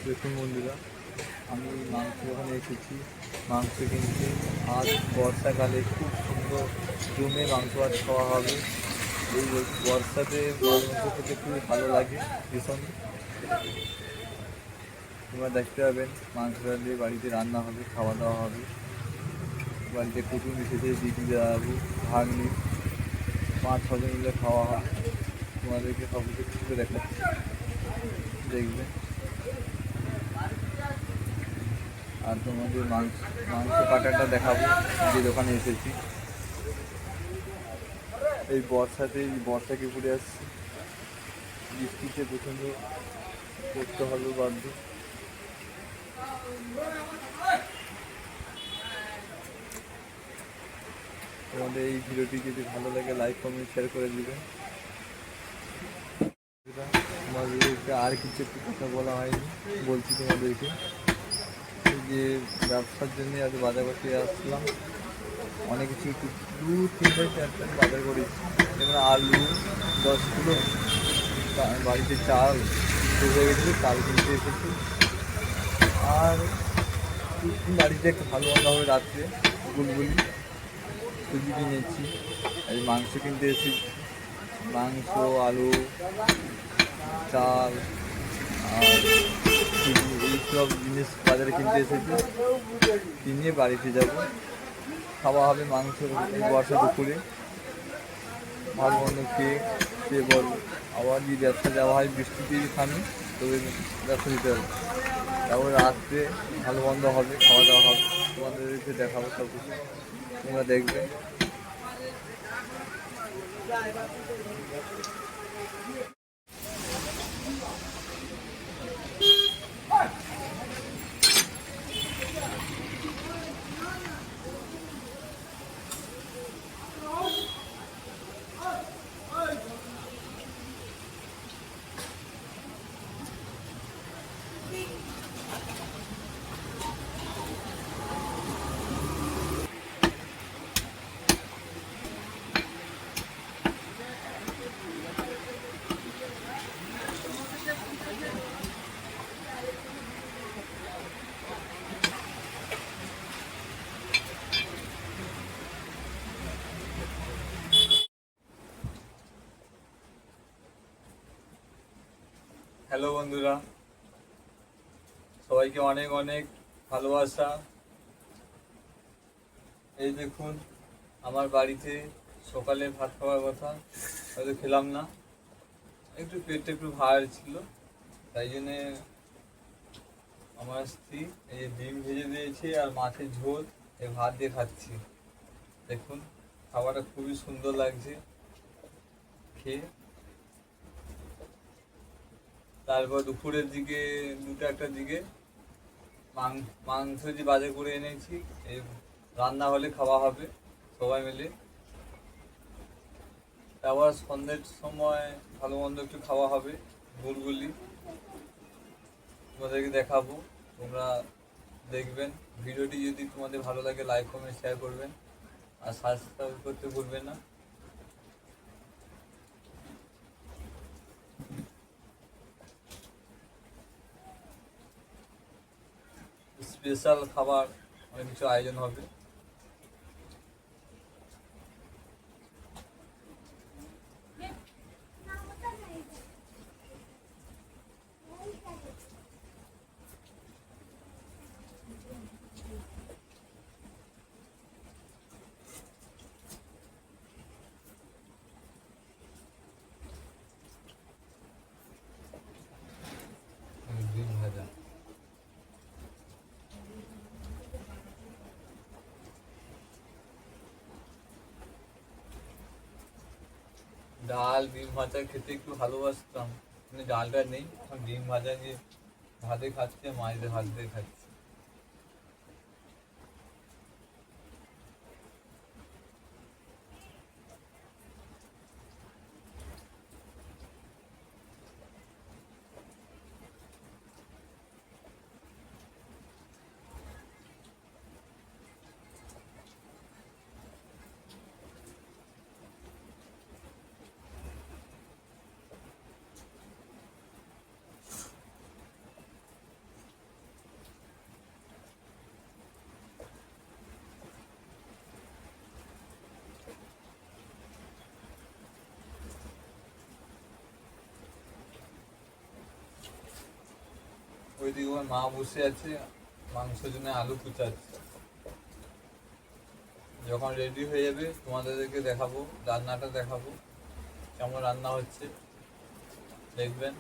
দেখুন বন্ধুরা, আমি মাংস ওখানে এসেছি মাংস কিনতে। আজ বর্ষাকালে খুব সুন্দর জমে মাংস আজ খাওয়া হবে। এই বর্ষাতে মাংস খেতে খুবই ভালো লাগে ভীষণ। তোমরা দেখতে পাবেন মাংস দিয়ে বাড়িতে রান্না হবে, খাওয়া দাওয়া হবে। বাড়িতে কুটুম এসেছে, দিদি দাদু ভাগ্নি 5-6 জন মিলে খাওয়া হবে। তোমাদেরকে সব কিছু খুলে দেখাচ্ছি, দেখবে। আর তোমাদের মাংস মাংস কাটাটা দেখাবো, যে দোকানে এসেছি। এই বর্ষাকে ঘুরে আসছি, বৃষ্টিতে প্রচণ্ড করতে হবে বাধ্য। তোমাদের এই ভিডিওটি যদি ভালো লাগে লাইক কমেন্ট শেয়ার করে দিবেন। তোমাদেরকে আর কিছু একটু কথা বলা হয়নি, বলছি তোমাদেরকে। এই যে ব্যবসার জন্য আজ বাজার করতে আসলাম, অনেক কিছু একটু 2-3-4 বাজার করেছি। যেমন আলু 10 কিলো, বাড়িতে চাল শেষ হয়ে গেছিলো, চাল কিনতে এসেছি। আর বাড়িতে একটু ভালো রান্না হবে রাত্রে, গুলগুলি সুজি কিনেছি। এই মাংস কিনতে এসেছি, মাংস, আলু, চাল আর সুজি, এইসব জিনিস বাজারে কিনতে এসেছি। কিনে বাড়িতে যাব, খাওয়া হবে মাংস এই বর্ষা দুপুরে। ভালো মন্দ খেয়ে বলবো। আবার যদি ব্যবসা যাওয়া হয় বৃষ্টিতে থামি, তবে ব্যবসা দিতে হবে। তারপর রাত্রে ভালো মন্দ হবে, খাওয়া দাওয়া হবে, তোমাদেরকে দেখাবো সব কিছু, তোমরা দেখবে। হ্যালো বন্ধুরা, সবাইকে অনেক অনেক ভালোবাসা। এই দেখুন আমার বাড়িতে সকালে ভাত খাওয়ার কথা, হয়তো খেলাম না, একটু পেটটা একটু ভার ছিল, তাই জন্যে আমার স্ত্রী এই যে ডিম ভেজে দিয়েছে আর মাছের ঝোল এই ভাত দিয়ে খাচ্ছি। দেখুন খাবারটা খুবই সুন্দর লাগছে খেয়ে। তারপর দুপুরের দিকে 2-1টার দিকে মাংস যে বাজার করে এনেছি, এই রান্না হলে খাওয়া হবে সবাই মিলে। তারপর সন্ধ্যের সময় ভালো মন্দ একটু খাওয়া হবে, গুলগুলি তোমাদেরকে দেখাবো, তোমরা দেখবেন। ভিডিওটি যদি তোমাদের ভালো লাগে লাইক কমেন্ট শেয়ার করবেন, আর সাবস্ক্রাইব করতে ভুলবেন না। স্পেশাল খাবার অনেক কিছু আয়োজন হবে। ডিম ভাজা, ডাল, ডিম ভাজা খেতে একটু ভালোবাসতাম, কিন্তু ডালটা নেই, এখন ডিম ভাজা দিয়ে ভাতে খাচ্ছে, মাছ দিয়ে ভাত দিয়ে খাচ্ছে। ওইদিকে আমার মা বসে আছে মাংসের জন্য আলু কুচাচ্ছে। যখন রেডি হয়ে যাবে তোমাদেরকে দেখাবো, রান্নাটা দেখাবো কেমন রান্না হচ্ছে দেখবেন।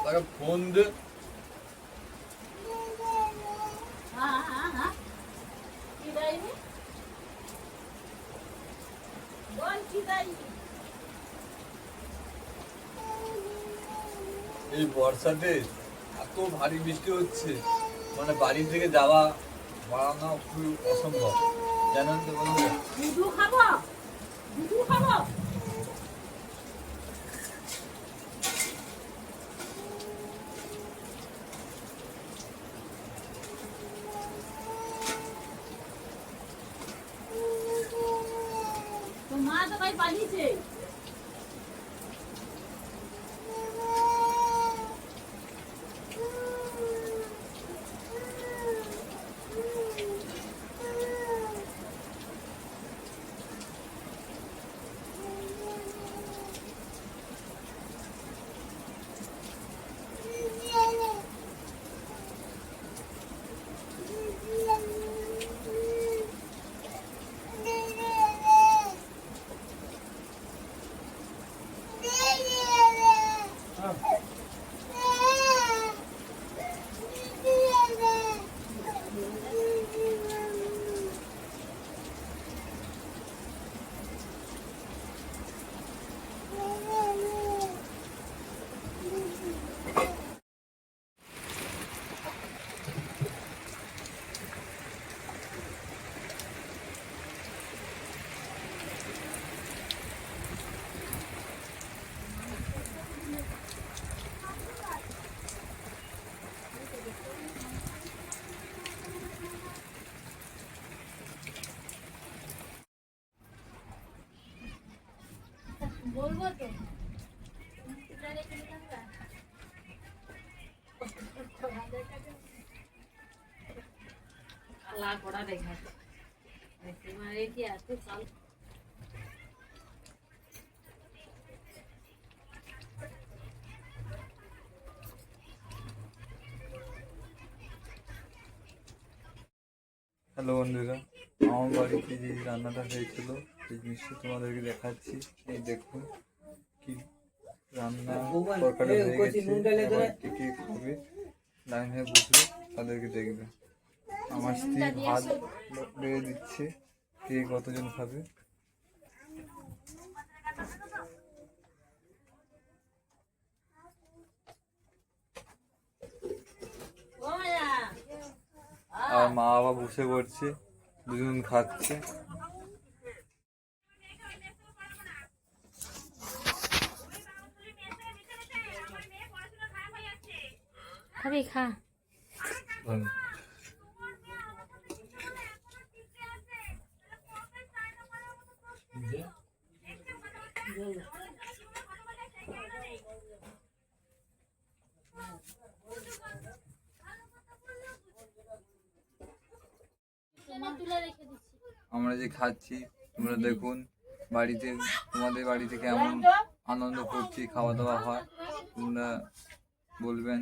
তাকে ফোন দে। এই বর্ষাতে এত ভারী বৃষ্টি হচ্ছে, মানে বাড়ি থেকে যাওয়া বাড়ানো খুব অসম্ভব, জানেন তো বন্ধুরা। মা তো ভাই পালিয়েছে। বলবো তো কালা করা দেখাচ্ছে একেবারে কি এত চাল। হ্যালো বন্ধুরা, আমার বাড়িতে যে রান্নাটা হয়েছিল সেই জিনিসটা তোমাদেরকে দেখাচ্ছি। এই দেখুন কি রান্না তরকারি হয়ে গেছে। এবার কে কে খাবে লাইন হয়ে বসবে তাদেরকে দেখবে। আমার স্ত্রী ভাত বেড়ে দিচ্ছে, কে কতজন খাবে। আর মা বাবা বসে পড়ছে, দুজন খাচ্ছে। খাবি খা। আমরা যে খাচ্ছি তোমরা দেখুন, বাড়িতে তোমাদের বাড়িতে কেমন আনন্দ করছি, খাওয়া দাওয়া হয় তোমরা বলবেন,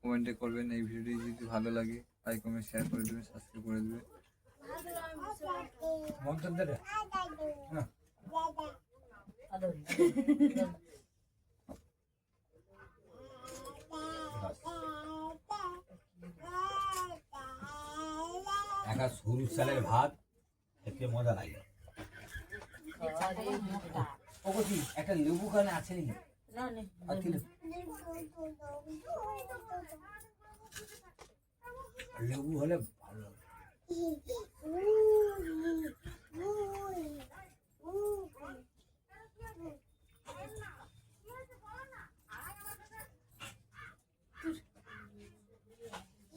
কমেন্টে করবেন। এই ভিডিওটি যদি ভালো লাগে লাইক কমেন্ট শেয়ার করে দেবেন, সাবস্ক্রাইব করে দেবেন। একটা সরু চালের ভাত খেতে মজা লাগে। একটা লেবু খানে আছে নাকি? লেবু হলে ভালো লাগে।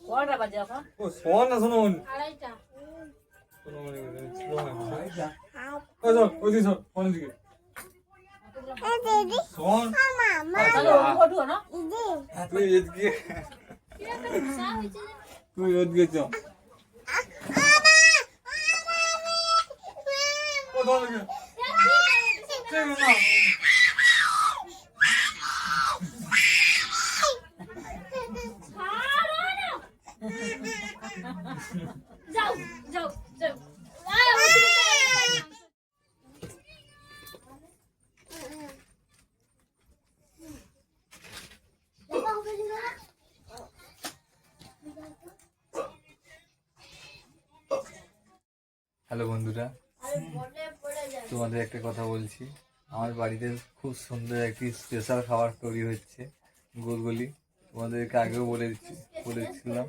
কটা বাজে এখন? ও শোন না, শুনুন। আড়াইটা। শুনুন, ওইদিকে সর, ফোনের দিকে শোন। চলো ওঠো না তুই এদিকে, তুই ওদিকে চ। কোথাও দিকে ঠিক না। যাও যাও যাও হ্যালো বন্ধুরা, তোমাদের একটা কথা বলছি। আমার বাড়িতে খুব সুন্দর একটি স্পেশাল খাবার তৈরি হচ্ছে, গুলগুলি। তোমাদেরকে আগেও বলেছিলাম।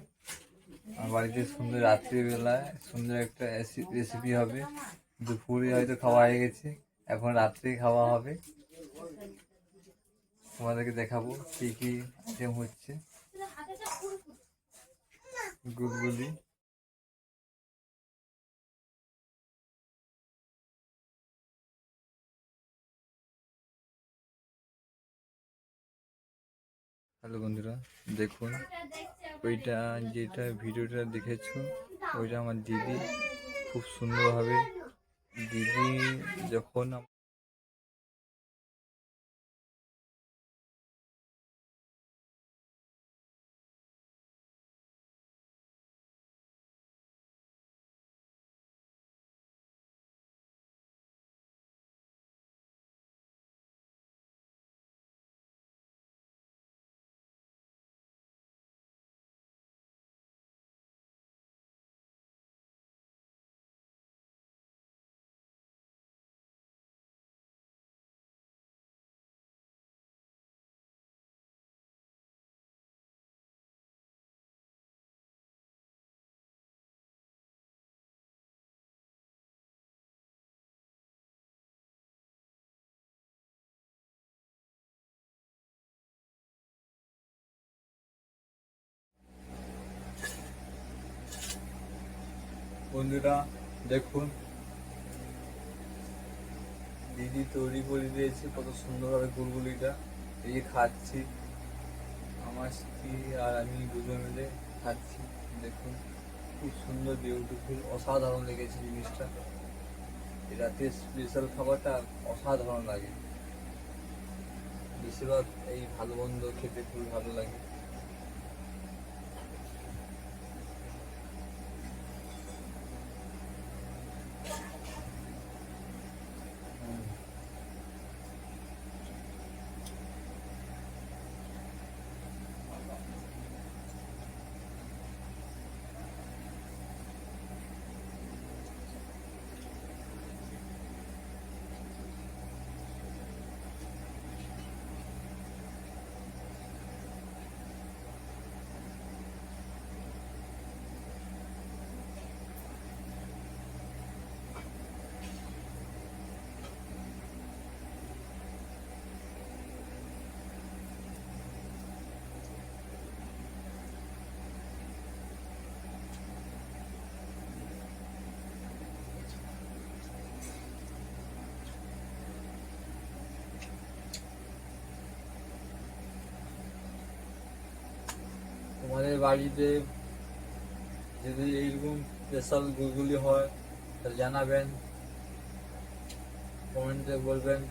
আমার বাড়িতে সুন্দর রাত্রিবেলায় সুন্দর একটা রেসিপি হবে। দুপুরে হয়তো খাওয়া হয়ে গেছে, এখন রাত্রেই খাওয়া হবে। তোমাদেরকে দেখাবো কি কি আইটেম হচ্ছে। গুলগুলি, হ্যালো বন্ধুরা, দেখুন ওইটা যেটা ভিডিওটা দেখেছো, ওইটা আমার দিদি খুব সুন্দরভাবে, দিদি যখন বন্ধুরা দেখুন দিদি তৈরি করে দিয়েছে কত সুন্দরভাবে গুলগুলিটা। এই যে খাচ্ছি, আমার স্ত্রী আর আমি দুজন মিলে খাচ্ছি। দেখুন খুব সুন্দর, বিউটিফুল, অসাধারণ লেগেছে জিনিসটা। এই রাতের স্পেশাল খাবারটা অসাধারণ লাগে। বেশিরভাগ এই ভালো মন্দ খেতে খুব ভালো লাগে। তোমাদের বাড়িতে যদি এইরকম স্পেশাল গুলগুলি হয় তাহলে জানাবেন, কমেন্টে বলবেন।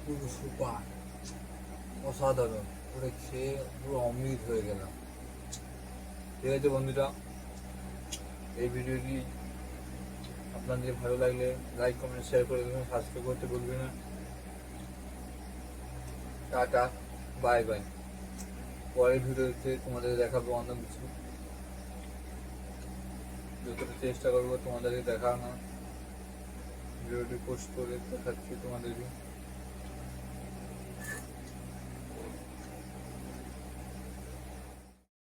পুরো সুপার, অসাধারণ, পুরো খেয়ে পুরো অমৃত হয়ে গেলাম। ঠিক আছে বন্ধুরা, এই ভিডিওটি আপনাদের ভালো লাগলে লাইক কমেন্ট শেয়ার করে দেবেন, সাবস্ক্রাইব করতে ভুলবেন না। Tata, bye bye. পরের ভিডিওতে তোমাদের দেখাবো অন্য কিছু, যতটা চেষ্টা করবো তোমাদেরকে দেখানো। ভিডিওটি পোস্ট করে দেখাচ্ছি তোমাদেরকে।